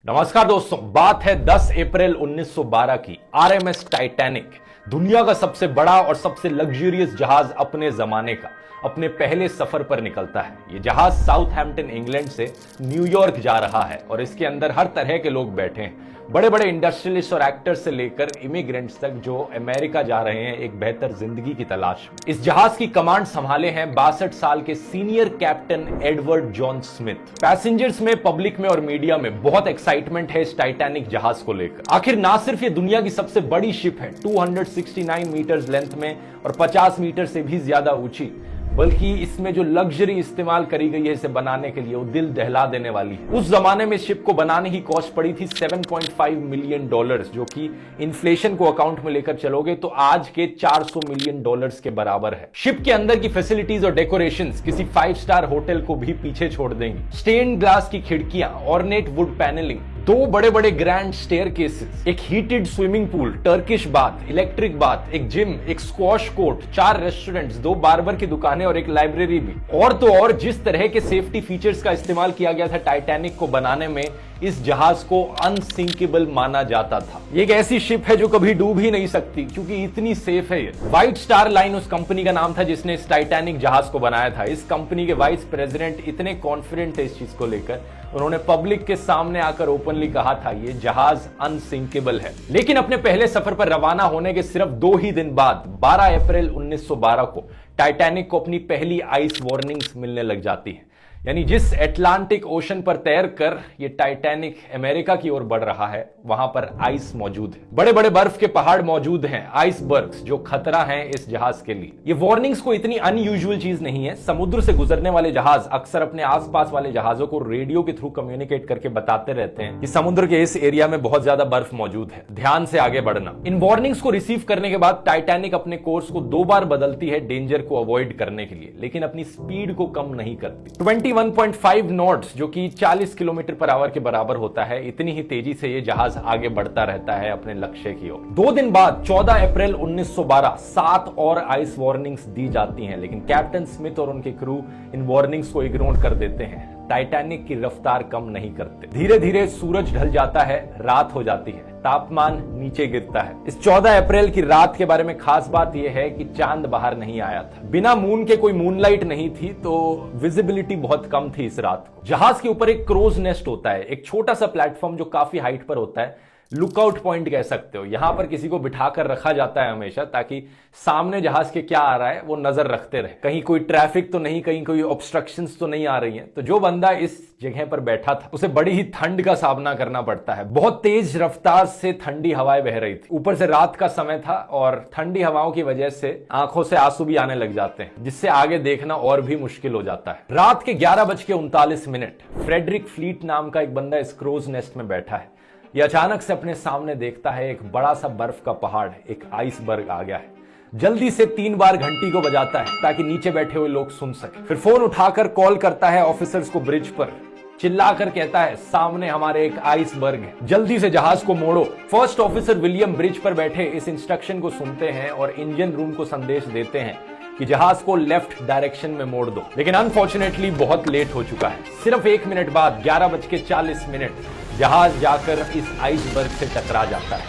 नमस्कार दोस्तों, बात है 10 अप्रैल 1912 की। आरएमएस टाइटैनिक, दुनिया का सबसे बड़ा और सबसे लग्जरियस जहाज अपने जमाने का, अपने पहले सफर पर निकलता है। यह जहाज साउथहैम्पटन इंग्लैंड से न्यूयॉर्क जा रहा है और इसके अंदर हर तरह के लोग बैठे हैं, बड़े बड़े इंडस्ट्रियलिस्ट और एक्टर्स से लेकर इमिग्रेंट्स तक जो अमेरिका जा रहे हैं एक बेहतर जिंदगी की तलाश में। इस जहाज की कमांड संभाले हैं 62 साल के senior captain Edward John Smith. Passengers में, पब्लिक में और मीडिया में बहुत एक्साइटमेंट है इस टाइटैनिक जहाज को लेकर। आखिर ना सिर्फ ये दुनिया की सबसे बड़ी शिप है 269 मीटर्स लेंथ में और 50 मीटर से भी ज्यादा ऊंची, बल्कि इसमें जो लग्जरी इस्तेमाल करी गई है इसे बनाने के लिए वो दिल दहला देने वाली है। उस जमाने में शिप को बनाने की कॉस्ट पड़ी थी $7.5 मिलियन, जो कि इन्फ्लेशन को अकाउंट में लेकर चलोगे तो आज के $400 मिलियन के बराबर है। शिप के अंदर की फैसिलिटीज और डेकोरेशंस किसी 5 स्टार होटल को भी पीछे छोड़ देंगी। स्टेन ग्लास की खिड़कियां, ऑर्नेट वुड पैनलिंग, 2 बड़े बड़े ग्रैंड स्टेयरकेसेस, एक heated swimming pool, Turkish bath, electric bath, एक जिम, एक स्क्वॉश कोर्ट, 4 रेस्टोरेंट्स, 2 बार्बर की दुकानें और एक लाइब्रेरी भी। और तो और जिस तरह के सेफ्टी फीचर्स का इस्तेमाल किया गया था टाइटैनिक को बनाने में, इस जहाज को अनसिंकेबल माना जाता था। ये एक ऐसी शिप है जो कभी डूब ही नहीं सकती क्योंकि इतनी सेफ है ये। व्हाइट स्टार लाइन उस कंपनी का नाम था जिसने इस टाइटैनिक जहाज को बनाया था। इस कंपनी के वाइस प्रेसिडेंट इतने कॉन्फिडेंट थे इस चीज को लेकर, उन्होंने पब्लिक के सामने आकर ओपनली कहा था ये जहाज अनसिंकेबल है। लेकिन अपने पहले सफर पर रवाना होने के सिर्फ 2 ही दिन बाद 12 अप्रैल 1912 को टाइटैनिक को अपनी पहली आइस वार्निंग्स मिलने लग जाती है। यानी जिस अटलांटिक ओशन पर तैर कर ये टाइटैनिक अमेरिका की ओर बढ़ रहा है वहां पर आइस मौजूद है, बड़े बड़े बर्फ के पहाड़ मौजूद हैं, आइसबर्ग्स, जो खतरा हैं इस जहाज के लिए। ये वार्निंग्स को इतनी अनयूजुअल चीज नहीं है। समुद्र से गुजरने वाले जहाज अक्सर अपने आसपास वाले जहाजों को रेडियो के थ्रू कम्युनिकेट करके बताते रहते हैं कि समुद्र के इस एरिया में बहुत ज्यादा बर्फ मौजूद है, ध्यान से आगे बढ़ना। इन वार्निंग्स को रिसीव करने के बाद टाइटैनिक अपने कोर्स को 2 बार बदलती है डेंजर को अवॉइड करने के लिए, लेकिन अपनी स्पीड को कम नहीं करती। 21.5 नॉट्स, जो कि 40 किलोमीटर पर आवर के बराबर होता है, इतनी ही तेजी से ये जहाज आगे बढ़ता रहता है अपने लक्ष्य की ओर। 2 दिन बाद 14 अप्रैल 1912 7 और आइस वार्निंग्स दी जाती हैं, लेकिन कैप्टन स्मिथ और उनके क्रू इन वार्निंग्स को इग्नोर कर देते हैं। टाइटैनिक की रफ्तार कम नहीं करते। धीरे धीरे सूरज ढल जाता है, रात हो जाती है, तापमान नीचे गिरता है। इस 14 अप्रैल की रात के बारे में खास बात यह है कि चांद बाहर नहीं आया था। बिना मून के कोई मूनलाइट नहीं थी, तो विजिबिलिटी बहुत कम थी इस रात को। जहाज के ऊपर एक क्रोज नेस्ट होता है, एक छोटा सा प्लेटफॉर्म जो काफी हाइट पर होता है, लुकआउट पॉइंट कह सकते हो। यहां पर किसी को बिठाकर रखा जाता है हमेशा, ताकि सामने जहाज के क्या आ रहा है वो नजर रखते रहे, कहीं कोई ट्रैफिक तो नहीं, कहीं कोई ऑब्स्ट्रक्शंस तो नहीं आ रही हैं। तो जो बंदा इस जगह पर बैठा था उसे बड़ी ही ठंड का सामना करना पड़ता है। बहुत तेज रफ्तार से ठंडी हवाएं बह रही थी, ऊपर से रात का समय था और ठंडी हवाओं की वजह से आंखों से आंसू भी आने लग जाते हैं, जिससे आगे देखना और भी मुश्किल हो जाता है। रात के 11:39 फ्रेडरिक फ्लीट नाम का एक बंदा इस क्रोज नेस्ट में बैठा है। यह अचानक से अपने सामने देखता है एक बड़ा सा बर्फ का पहाड़, एक आइसबर्ग आ गया है। जल्दी से 3 बार घंटी को बजाता है ताकि नीचे बैठे हुए लोग सुन सके। फिर फोन उठाकर कॉल करता है ऑफिसर्स को ब्रिज पर, चिल्लाकर कहता है सामने हमारे एक आइसबर्ग है, जल्दी से जहाज को मोड़ो। फर्स्ट ऑफिसर विलियम ब्रिज पर बैठे इस इंस्ट्रक्शन को सुनते हैं और इंजन रूम को संदेश देते हैं कि जहाज को लेफ्ट डायरेक्शन में मोड़ दो। लेकिन अनफॉर्चुनेटली बहुत लेट हो चुका है। सिर्फ 1 मिनट बाद 11:40 जहाज जाकर इस आइसबर्ग से टकरा जाता है।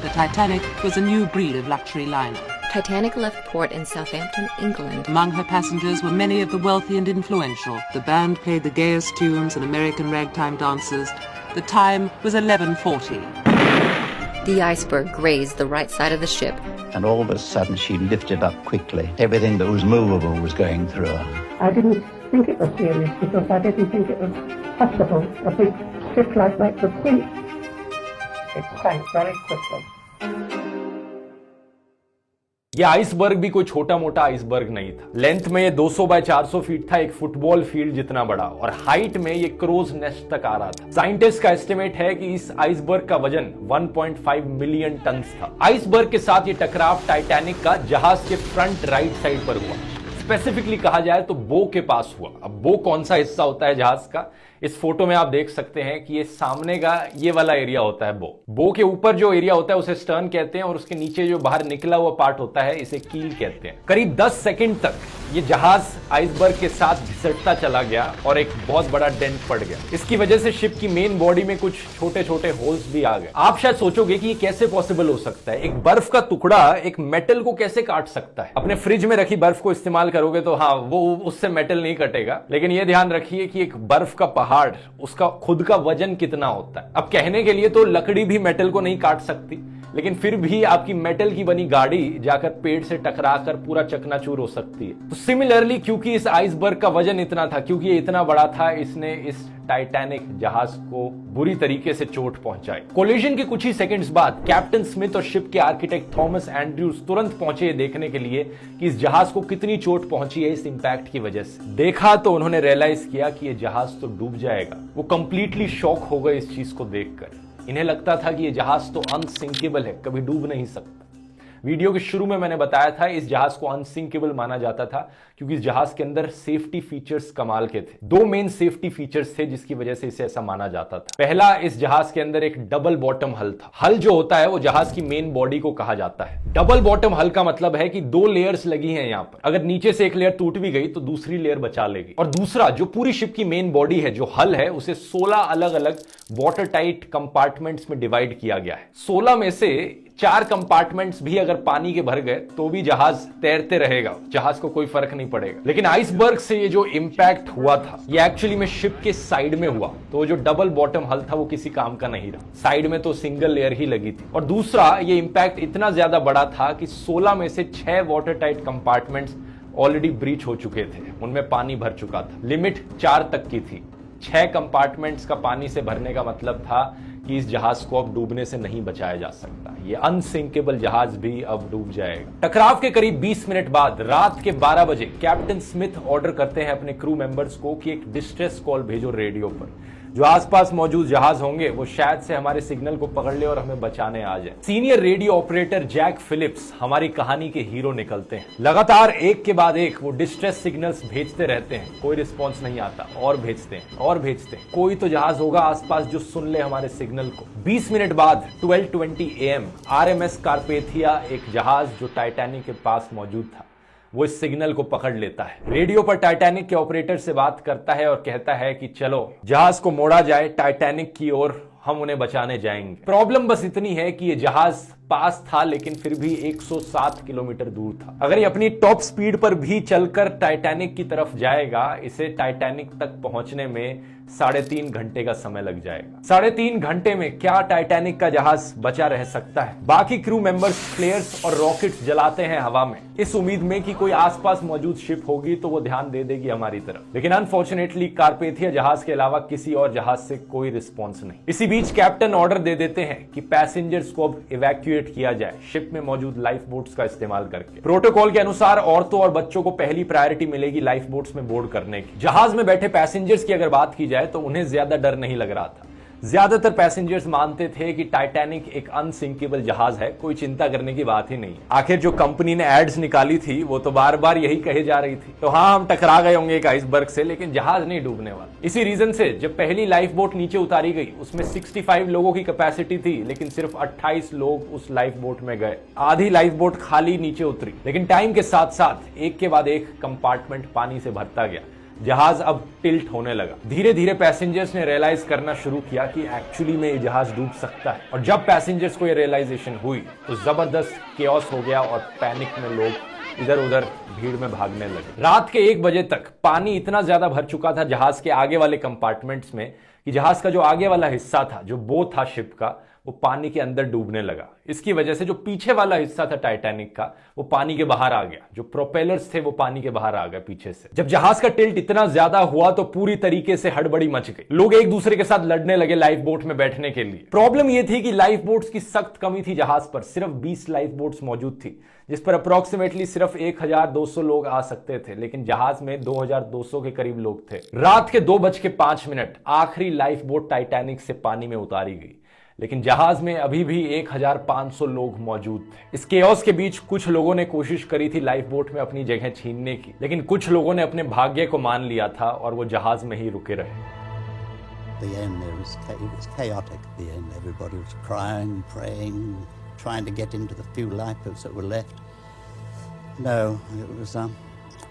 The Titanic was a new breed of luxury liner. Titanic left port in Southampton, England. Among her passengers were many of the wealthy and influential. The band played the gayest tunes and American ragtime dances. The time was 11:40. The iceberg grazed the right side of the ship. And all of a sudden she lifted up quickly. Everything that was movable was going through her. I didn't think it was serious because I didn't think it was possible. A big ship like that could sink. It sank very quickly. ये iceberg भी कोई छोटा मोटा iceberg नहीं था। Length में ये 200 bye 400 feet था, एक फुटबॉल फील्ड जितना बड़ा, और हाइट में ये क्रोज नेस्ट तक आ रहा था। साइंटिस्ट का एस्टिमेट है कि इस आइसबर्ग का वजन 1.5 मिलियन टन था। आइसबर्ग के साथ ये टकराव टाइटैनिक का जहाज के फ्रंट राइट साइड पर हुआ। स्पेसिफिकली कहा जाए तो बो के पास हुआ। अब बो कौन सा हिस्सा होता है जहाज का, इस फोटो में आप देख सकते हैं कि ये सामने का ये वाला एरिया होता है बो के ऊपर जो एरिया होता है उसे स्टर्न कहते हैं और उसके नीचे जो बाहर निकला हुआ पार्ट होता है इसे कील कहते हैं। करीब 10 सेकंड तक ये जहाज आइसबर्ग के साथ घिसटता चला गया और एक बहुत बड़ा डेंट पड़ गया। इसकी वजह से शिप की मेन बॉडी में कुछ छोटे छोटे होल्स भी आ गए। आप शायद सोचोगे कि ये कैसे पॉसिबल हो सकता है, एक बर्फ का टुकड़ा एक मेटल को कैसे काट सकता है। अपने फ्रिज में रखी बर्फ को इस्तेमाल करोगे तो हाँ, वो उससे मेटल नहीं कटेगा, लेकिन ये ध्यान रखिए कि एक बर्फ का पहाड़, उसका खुद का वजन कितना होता है। अब कहने के लिए तो लकड़ी भी मेटल को नहीं काट सकती, लेकिन फिर भी आपकी मेटल की बनी गाड़ी जाकर पेड़ से टकराकर पूरा चकनाचूर हो सकती है। तो सिमिलरली क्योंकि इस आइसबर्ग का वजन इतना था, क्योंकि ये इतना बड़ा था, इसने इस टाइटैनिक जहाज को बुरी तरीके से चोट पहुंचाई। कोलिजन के कुछ ही सेकंड्स बाद कैप्टन स्मिथ और शिप के आर्किटेक्ट थॉमस एंड्रयूज तुरंत पहुंचे देखने के लिए कि इस जहाज को कितनी चोट पहुंची है इस इंपैक्ट की वजह से। देखा तो उन्होंने रियलाइज किया कि ये जहाज तो डूब जाएगा। वो कंप्लीटली शॉक हो गए इस चीज को देखकर। इन्हें लगता था कि ये जहाज तो अनसिंकेबल है, कभी डूब नहीं सकता। वीडियो के शुरू में मैंने बताया था इस जहाज को अनसिंकेबल माना जाता था क्योंकि इस जहाज के अंदर सेफ्टी फीचर्स कमाल के थे। दो मेन सेफ्टी फीचर्स थे जिसकी वजह से इसे ऐसा माना जाता था। पहला, इस जहाज के अंदर एक डबल बॉटम हल था। हल जो होता है वो जहाज की मेन बॉडी को कहा जाता है। डबल बॉटम हल का मतलब है कि दो लेयर्स लगी हैं यहां पर। अगर नीचे से एक लेयर टूट भी गई तो दूसरी लेयर बचा लेगी। और दूसरा, जो पूरी शिप की मेन बॉडी है, जो हल है, उसे 16 अलग अलग वाटर टाइट कंपार्टमेंट्स में डिवाइड किया गया है। 16 में से 4 कंपार्टमेंट्स भी अगर पानी के भर गए तो भी जहाज तैरते रहेगा, जहाज को कोई फर्क नहीं पड़ेगा। लेकिन आइसबर्ग से ये जो इंपैक्ट हुआ था ये एक्चुअली में शिप के साइड में हुआ, तो जो डबल बॉटम हल था वो किसी काम का नहीं रहा। साइड में तो सिंगल लेयर ही लगी थी। और दूसरा, ये इंपैक्ट इतना ज्यादा बड़ा था कि 16 में से 6 water tight compartments already breach हो चुके थे, उनमें पानी भर चुका था। लिमिट 4 तक की थी। 6 कंपार्टमेंट्स का पानी से भरने का मतलब था कि इस जहाज को अब डूबने से नहीं बचाया जा सकता। ये अनसिंकेबल जहाज भी अब डूब जाएगा। टकराव के करीब 20 मिनट बाद रात के 12 बजे कैप्टन स्मिथ ऑर्डर करते हैं अपने क्रू मेंबर्स को कि एक डिस्ट्रेस कॉल भेजो रेडियो पर। जो आसपास मौजूद जहाज होंगे वो शायद से हमारे सिग्नल को पकड़ ले और हमें बचाने आ जाए। Senior radio operator Jack Phillips हमारी कहानी के हीरो निकलते हैं। लगातार एक के बाद एक वो डिस्ट्रेस सिग्नल्स भेजते रहते हैं, कोई रिस्पॉन्स नहीं आता, और भेजते हैं और भेजते हैं। कोई तो जहाज होगा आसपास जो सुन ले हमारे सिग्नल को। 20 मिनट बाद 12:20 AM RMS कार्पेथिया, एक जहाज जो टाइटैनिक के पास मौजूद था, वो इस सिग्नल को पकड़ लेता है। रेडियो पर टाइटैनिक के ऑपरेटर से बात करता है और कहता है कि चलो जहाज को मोड़ा जाए टाइटैनिक की ओर, हम उन्हें बचाने जाएंगे। प्रॉब्लम बस इतनी है कि ये जहाज पास था लेकिन फिर भी 107 किलोमीटर दूर था। अगर ये अपनी टॉप स्पीड पर भी चलकर टाइटैनिक की तरफ जाएगा, इसे टाइटैनिक तक पहुंचने में 3.5 घंटे का समय लग जाएगा। 3.5 घंटे में क्या टाइटैनिक का जहाज बचा रह सकता है? बाकी क्रू मेंबर्स फ्लेयर्स और रॉकेट्स जलाते हैं हवा में, इस उम्मीद में कि कोई आसपास मौजूद शिप होगी तो वो ध्यान दे देगी हमारी तरफ। लेकिन अनफॉर्चुनेटली कार्पेथिया जहाज के अलावा किसी और जहाज से कोई रिस्पॉन्स नहीं। इसी बीच कैप्टन ऑर्डर दे देते हैं कि पैसेंजर्स को अब इवैक्यूएट किया जाए शिप में मौजूद लाइफ बोट्स का इस्तेमाल करके। प्रोटोकॉल के अनुसार औरतों और बच्चों को पहली प्रायोरिटी मिलेगी लाइफ बोट्स में बोर्ड करने की। जहाज में बैठे पैसेंजर्स की अगर बात की जाए तो उन्हें ज्यादा डर नहीं लग रहा था। ज्यादातर पैसेंजर्स मानते थे कि टाइटैनिक एक अनसिंकेबल जहाज है, कोई चिंता करने की बात ही नहीं। आखिर जो कंपनी ने एड्स निकाली थी वो तो बार बार यही कहे जा रही थी। तो हाँ, हम टकरा गए होंगे एक आइसबर्ग से, लेकिन जहाज नहीं डूबने वाला। इसी रीजन से जब पहली लाइफ बोट नीचे उतारी गई उसमें 65 लोगों की कैपेसिटी थी, लेकिन सिर्फ 28 लोग उस लाइफ बोट में गए। आधी लाइफ बोट खाली नीचे उतरी। लेकिन टाइम के साथ साथ एक के बाद एक कंपार्टमेंट पानी से भरता गया। जहाज अब टिल्ट होने लगा। धीरे धीरे पैसेंजर्स ने रियलाइज करना शुरू किया कि एक्चुअली में ये जहाज डूब सकता है। और जब पैसेंजर्स को ये रियलाइजेशन हुई तो जबरदस्त केओस हो गया और पैनिक में लोग इधर उधर भीड़ में भागने लगे। रात के 1 बजे तक पानी इतना ज्यादा भर चुका था जहाज के आगे वाले कंपार्टमेंट्स में कि जहाज का जो आगे वाला हिस्सा था, जो बो था शिप का, वो पानी के अंदर डूबने लगा। इसकी वजह से जो पीछे वाला हिस्सा था टाइटैनिक का, वो पानी के बाहर आ गया। जो प्रोपेलर्स थे वो पानी के बाहर आ गए पीछे से। जब जहाज का टिल्ट इतना ज्यादा हुआ तो पूरी तरीके से हड़बड़ी मच गई। लोग एक दूसरे के साथ लड़ने लगे लाइफ बोट में बैठने के लिए। प्रॉब्लम ये थी कि लाइफ बोट्स की सख्त कमी थी जहाज पर। सिर्फ 20 लाइफ बोट्स मौजूद थी जिस पर अप्रोक्सीमेटली सिर्फ 1200 लोग आ सकते थे, लेकिन जहाज में 2200 के करीब लोग थे। रात के 2:05 आखिरी लाइफ बोट टाइटैनिक से पानी में उतारी गई, लेकिन जहाज में अभी भी 1500 लोग मौजूद थे। इस केओस के बीच कुछ लोगों ने कोशिश करी थी लाइफ बोट में अपनी जगह छीनने की, लेकिन कुछ लोगों ने अपने भाग्य को मान लिया था और वो जहाज में ही रुके रहे। the end, it was chaotic at the end. Everybody was crying, praying, trying to get into the few lifeboats that were left. No, it was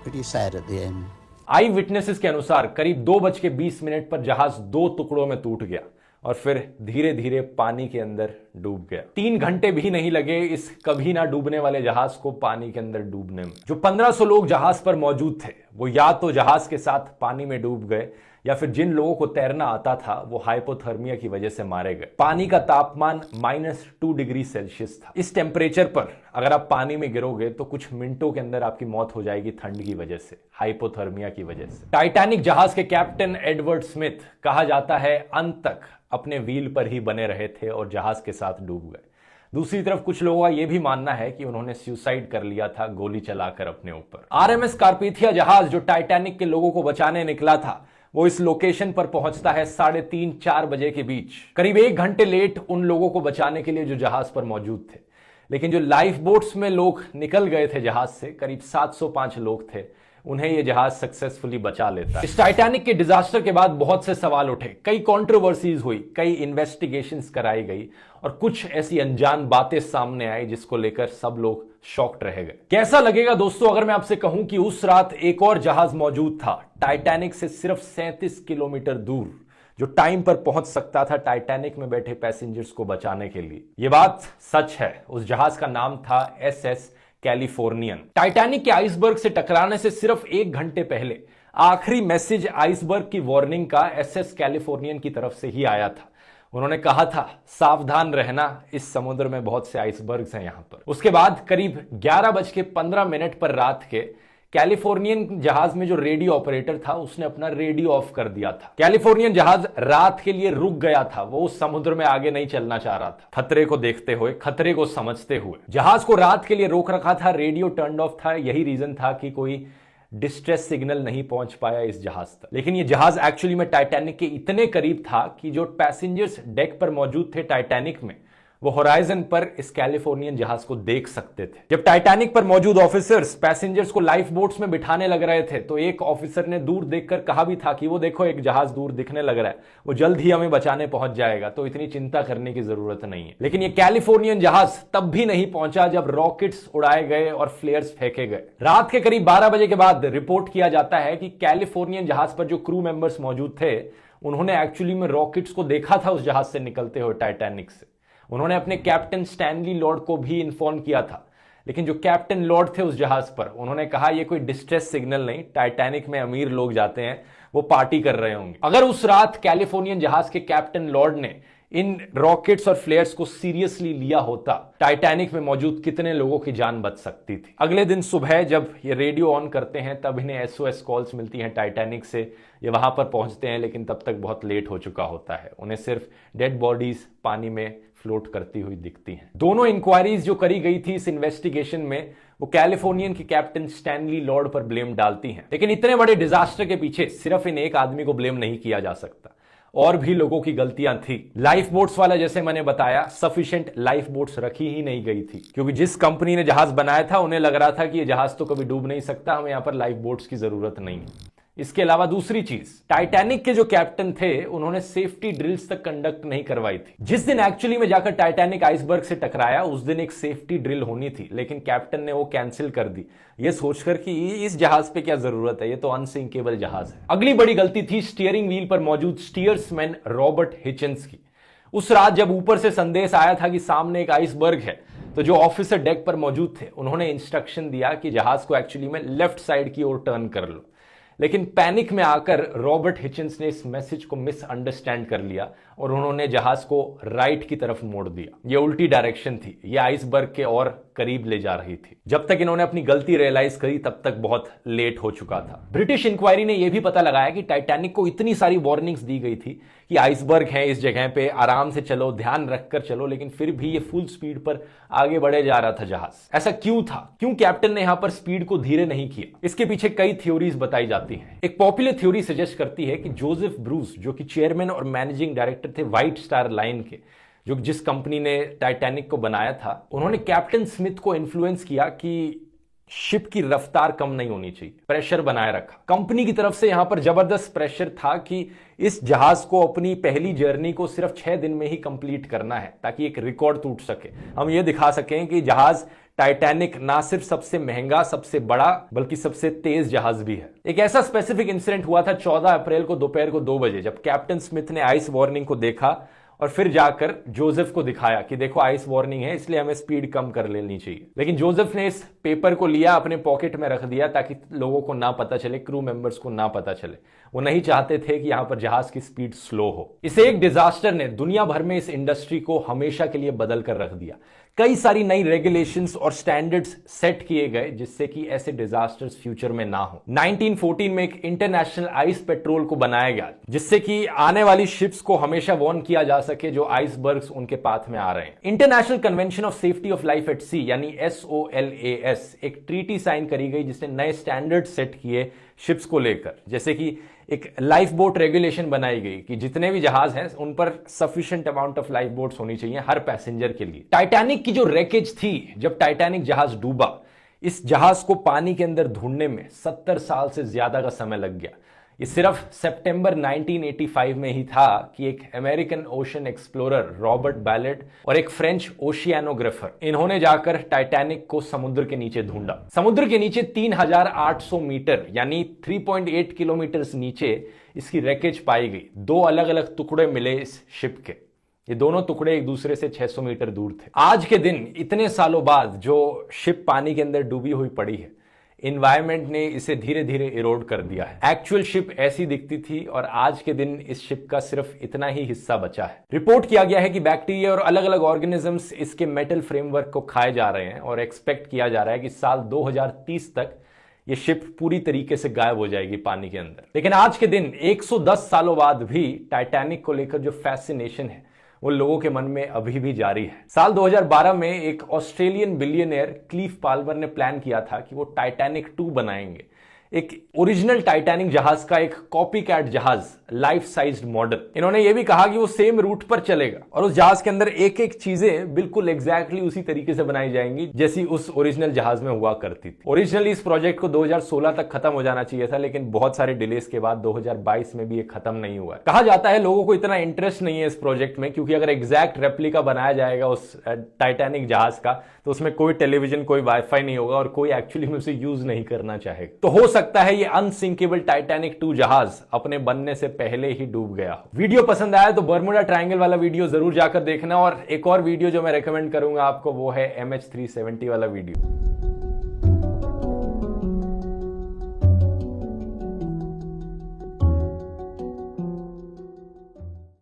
pretty sad at the end. I witnesses के अनुसार करीब 2:20 पर जहाज 2 टुकड़ों में टूट गया और फिर धीरे धीरे पानी के अंदर डूब गया। 3 घंटे भी नहीं लगे इस कभी ना डूबने वाले जहाज को पानी के अंदर डूबने में। जो 1500 लोग जहाज पर मौजूद थे वो या तो जहाज के साथ पानी में डूब गए या फिर जिन लोगों को तैरना आता था वो हाइपोथर्मिया की वजह से मारे गए। पानी का तापमान -2 डिग्री सेल्सियस था। इस टेम्परेचर पर अगर आप पानी में गिरोगे तो कुछ मिनटों के अंदर आपकी मौत हो जाएगी ठंड की वजह से, हाइपोथर्मिया की वजह से। टाइटैनिक जहाज के कैप्टन एडवर्ड स्मिथ कहा जाता है अंत तक अपने व्हील पर ही बने रहे थे और जहाज के साथ डूब गए। दूसरी तरफ कुछ लोगों का यह भी मानना है कि उन्होंने सुसाइड कर लिया था गोली चलाकर अपने ऊपर। आरएमएस कार्पेथिया जहाज जो टाइटैनिक के लोगों को बचाने निकला था वो इस लोकेशन पर पहुंचता है 3:30-4 बजे के बीच। करीब 1 घंटे लेट उन लोगों को बचाने के लिए जो जहाज पर मौजूद थे। लेकिन जो लाइफ बोट्स में लोग निकल गए थे जहाज से, करीब 705 लोग थे, उन्हें यह जहाज सक्सेसफुली बचा लेता है। इस टाइटैनिक के डिजास्टर के बाद बहुत से सवाल उठे, कई कंट्रोवर्सीज हुई, कई इन्वेस्टिगेशंस कराई गई और कुछ ऐसी अनजान बातें सामने आई जिसको लेकर सब लोग शॉक्ड रह गए। कैसा लगेगा दोस्तों अगर मैं आपसे कहूं कि उस रात एक और जहाज मौजूद था टाइटैनिक से सिर्फ 37 किलोमीटर दूर, जो टाइम पर पहुंच सकता था टाइटैनिक में बैठे पैसेंजर्स को बचाने के लिए। यह बात सच है। उस जहाज का नाम था SS कैलिफोर्नियन। टाइटैनिक के आइसबर्ग से टकराने से सिर्फ 1 घंटे पहले आखिरी मैसेज आइसबर्ग की वार्निंग का SS कैलिफोर्नियन की तरफ से ही आया था। उन्होंने कहा था सावधान रहना, इस समुद्र में बहुत से आइसबर्ग्स हैं यहां पर। उसके बाद करीब 11:15 पर रात के कैलिफोर्नियन जहाज में जो रेडियो ऑपरेटर था उसने अपना रेडियो ऑफ कर दिया था। कैलिफोर्नियन जहाज रात के लिए रुक गया था, वो उस समुद्र में आगे नहीं चलना चाह रहा था। खतरे को देखते हुए, खतरे को समझते हुए जहाज को रात के लिए रोक रखा था, रेडियो टर्न ऑफ था। यही रीजन था कि कोई डिस्ट्रेस सिग्नल नहीं पहुंच पाया इस जहाज तक। लेकिन यह जहाज एक्चुअली में टाइटैनिक के इतने करीब था कि जो पैसेंजर्स डेक पर मौजूद थे टाइटैनिक में, वो होराइजन पर इस कैलिफोर्नियन जहाज को देख सकते थे। जब टाइटैनिक पर मौजूद ऑफिसर्स पैसेंजर्स को लाइफ बोट्स में बिठाने लग रहे थे तो एक ऑफिसर ने दूर देखकर कहा भी था कि वो देखो एक जहाज दूर दिखने लग रहा है, वो जल्द ही हमें बचाने पहुंच जाएगा, तो इतनी चिंता करने की जरूरत नहीं है। लेकिन ये कैलिफोर्नियन जहाज तब भी नहीं पहुंचा जब रॉकेट्स उड़ाए गए और फ्लेयर्स फेंके गए। रात के करीब 12 बजे के बाद रिपोर्ट किया जाता है कि कैलिफोर्नियन जहाज पर जो क्रू मेंबर्स मौजूद थे उन्होंने एक्चुअली में रॉकेट्स को देखा था उस जहाज से निकलते हुए टाइटैनिक से। उन्होंने अपने कैप्टन स्टैनली लॉर्ड को भी इन्फॉर्म किया था। लेकिन जो कैप्टन लॉर्ड थे उस जहाज पर, उन्होंने कहा ये कोई डिस्ट्रेस सिग्नल नहीं, टाइटैनिक में अमीर लोग जाते हैं, वो पार्टी कर रहे होंगे। अगर उस रात कैलिफोर्नियन जहाज के कैप्टन लॉर्ड ने इन रॉकेट्स और फ्लेयर्स को सीरियसली लिया होता, टाइटैनिक में मौजूद कितने लोगों की जान बच सकती थी। अगले दिन सुबह जब ये रेडियो ऑन करते हैं तब इन्हें SOS कॉल्स मिलती हैं टाइटैनिक से। ये वहां पर पहुंचते हैं लेकिन तब तक बहुत लेट हो चुका होता है। उन्हें सिर्फ डेड बॉडीज पानी में फ्लोट करती हुई दिखती हैं। दोनों इंक्वायरीज जो करी गई थी इस इन्वेस्टिगेशन में, वो कैलिफोर्नियन के कैप्टन स्टैनली लॉर्ड पर ब्लेम डालती हैं। लेकिन इतने बड़े डिजास्टर के पीछे सिर्फ इन एक आदमी को ब्लेम नहीं किया जा सकता, और भी लोगों की गलतियां थी। लाइफ बोट्स वाला, जैसे मैंने बताया, सफिशिएंट लाइफ बोट्स रखी ही नहीं गई थी, क्योंकि जिस कंपनी ने जहाज बनाया था उन्हें लग रहा था कि यह जहाज तो कभी डूब नहीं सकता, हमें यहां पर लाइफ बोट्स की जरूरत नहीं है। इसके अलावा दूसरी चीज, टाइटैनिक के जो कैप्टन थे उन्होंने सेफ्टी ड्रिल्स तक कंडक्ट नहीं करवाई थी। जिस दिन एक्चुअली में जाकर टाइटैनिक आइसबर्ग से टकराया उस दिन एक सेफ्टी ड्रिल होनी थी, लेकिन कैप्टन ने वो कैंसिल कर दी, ये सोचकर कि इस जहाज पे क्या जरूरत है, ये तो अनसिंकेबल जहाज है। अगली बड़ी गलती थी स्टीयरिंग व्हील पर मौजूद स्टीयर्समैन रॉबर्ट हिचिंस की। उस रात जब ऊपर से संदेश आया था कि सामने एक आइसबर्ग है, तो जो ऑफिसर डेक पर मौजूद थे उन्होंने इंस्ट्रक्शन दिया कि जहाज को एक्चुअली में लेफ्ट साइड की ओर टर्न कर लो। लेकिन पैनिक में आकर रॉबर्ट हिचिंस ने इस मैसेज को मिसअंडरस्टैंड कर लिया और उन्होंने जहाज को राइट की तरफ मोड़ दिया। यह उल्टी डायरेक्शन थी, यह आइसबर्ग के और करीब ले जा रही थी। जब तक इन्होंने अपनी गलती रियलाइज करी तब तक बहुत लेट हो चुका था। ब्रिटिश इंक्वायरी ने यह भी पता लगाया कि टाइटैनिक को इतनी सारी वार्निंग्स दी गई थी कि आइसबर्ग है इस जगह पे, आराम से चलो, ध्यान रखकर चलो, लेकिन फिर भी ये फुल स्पीड पर आगे बढ़े जा रहा था जहाज। ऐसा क्यों था? क्यों कैप्टन ने यहां पर स्पीड को धीरे नहीं किया? इसके पीछे कई थ्योरीज बताई जाती हैं। एक पॉपुलर थ्योरी सजेस्ट करती है कि जोसेफ ब्रूस, जो कि चेयरमैन और मैनेजिंग डायरेक्टर थे व्हाइट स्टार लाइन के, जिस कंपनी ने टाइटैनिक को बनाया था, उन्होंने कैप्टन स्मिथ को इन्फ्लुएंस किया कि शिप की रफ्तार कम नहीं होनी चाहिए, प्रेशर बनाए रखा। कंपनी की तरफ से यहां पर जबरदस्त प्रेशर था कि इस जहाज को अपनी पहली जर्नी को सिर्फ 6 दिन में ही कंप्लीट करना है ताकि एक रिकॉर्ड टूट सके। हम ये दिखा सकें कि जहाज टाइटैनिक ना सिर्फ सबसे महंगा, सबसे बड़ा, बल्कि सबसे तेज जहाज भी है। एक ऐसा स्पेसिफिक इंसिडेंट हुआ था 14 अप्रैल को दोपहर को 2 बजे, जब कैप्टन स्मिथ ने आइस वार्निंग को देखा और फिर जाकर जोसेफ को दिखाया कि देखो आइस वार्निंग है, इसलिए हमें स्पीड कम कर लेनी चाहिए। लेकिन जोसेफ ने इस पेपर को लिया, अपने पॉकेट में रख दिया ताकि लोगों को ना पता चले, क्रू मेंबर्स को ना पता चले। वो नहीं चाहते थे कि यहां पर जहाज की स्पीड स्लो हो। इस एक डिजास्टर ने दुनिया भर में इस इंडस्ट्री को हमेशा के लिए बदल कर रख दिया। कई सारी नई रेगुलेशंस और स्टैंडर्ड्स सेट किए गए जिससे कि ऐसे डिजास्टर्स फ्यूचर में ना हो। 1914 में एक इंटरनेशनल आइस पेट्रोल को बनाया गया जिससे कि आने वाली शिप्स को हमेशा वार्न किया जा सके जो आइसबर्ग्स उनके पाथ में आ रहे हैं। International Convention of Safety of Life at Sea यानी SOLAS एक ट्रीटी साइन करी गई जिसने नए स्टैंडर्ड सेट किए शिप्स को लेकर, जैसे कि एक लाइफ बोट रेगुलेशन बनाई गई कि जितने भी जहाज हैं उन पर sufficient amount of life boats होनी चाहिए हर पैसेंजर के लिए। टाइटैनिक की जो रैकेज थी, जब टाइटैनिक जहाज डूबा, इस जहाज को पानी के अंदर ढूंढने में 70 साल से ज्यादा का समय लग गया। ये सिर्फ सितंबर 1985 में ही था कि एक American ocean explorer Robert ballot और एक फ्रेंच ओशियानोग्राफर, इन्होंने जाकर टाइटैनिक को समुद्र के नीचे ढूंढा। समुद्र के नीचे 3800 मीटर यानी 3.8 किलोमीटर नीचे इसकी रैकेज पाई गई। 2 अलग अलग टुकड़े मिले इस शिप के। ये दोनों टुकड़े एक दूसरे से 600 मीटर दूर थे। आज के दिन, इतने सालों बाद, जो शिप पानी के अंदर डूबी हुई पड़ी है, इन्वायरमेंट ने इसे धीरे धीरे इरोड कर दिया है। एक्चुअल शिप ऐसी दिखती थी और आज के दिन इस शिप का सिर्फ इतना ही हिस्सा बचा है। रिपोर्ट किया गया है कि बैक्टीरिया और अलग अलग ऑर्गेनिजम्स इसके मेटल फ्रेमवर्क को खाए जा रहे हैं और एक्सपेक्ट किया जा रहा है कि साल 2030 तक ये शिप पूरी तरीके से गायब हो जाएगी पानी के अंदर। लेकिन आज के दिन 110 सालों बाद भी टाइटैनिक को लेकर जो फैसिनेशन है वो लोगों के मन में अभी भी जारी है। साल 2012 में एक ऑस्ट्रेलियन बिलियनियर क्लीफ पाल्मर ने प्लान किया था कि वो टाइटैनिक 2 बनाएंगे, एक ओरिजिनल टाइटैनिक जहाज का एक कॉपी कैट जहाज, लाइफ साइज्ड मॉडल। इन्होंने ये भी कहा कि वो सेम रूट पर चलेगा और उस जहाज के अंदर एक एक चीजें बिल्कुल एग्जैक्टली उसी तरीके से बनाई जाएंगी जैसी उस ओरिजिनल जहाज में हुआ करती थी। ओरिजिनली इस प्रोजेक्ट को 2016 तक खत्म हो जाना चाहिए था, लेकिन बहुत सारे डिलेस के बाद 2022 में भी ये खत्म नहीं हुआ। कहा जाता है लोगों को इतना इंटरेस्ट नहीं है इस प्रोजेक्ट में क्योंकि अगर एग्जैक्ट रेप्लिका बनाया जाएगा उस टाइटैनिक जहाज का तो उसमें कोई टेलीविजन, कोई वाईफाई नहीं होगा और कोई एक्चुअली में उसे यूज नहीं करना चाहेगा। तो हो सकता है ये अनसिंकेबल टाइटैनिक 2 जहाज अपने बनने से पहले ही डूब गया हो। वीडियो पसंद आया तो बर्मुडा ट्रायंगल वाला वीडियो जरूर जाकर देखना, और एक और वीडियो जो मैं रेकमेंड करूंगा आपको वो है MH370 वाला वीडियो।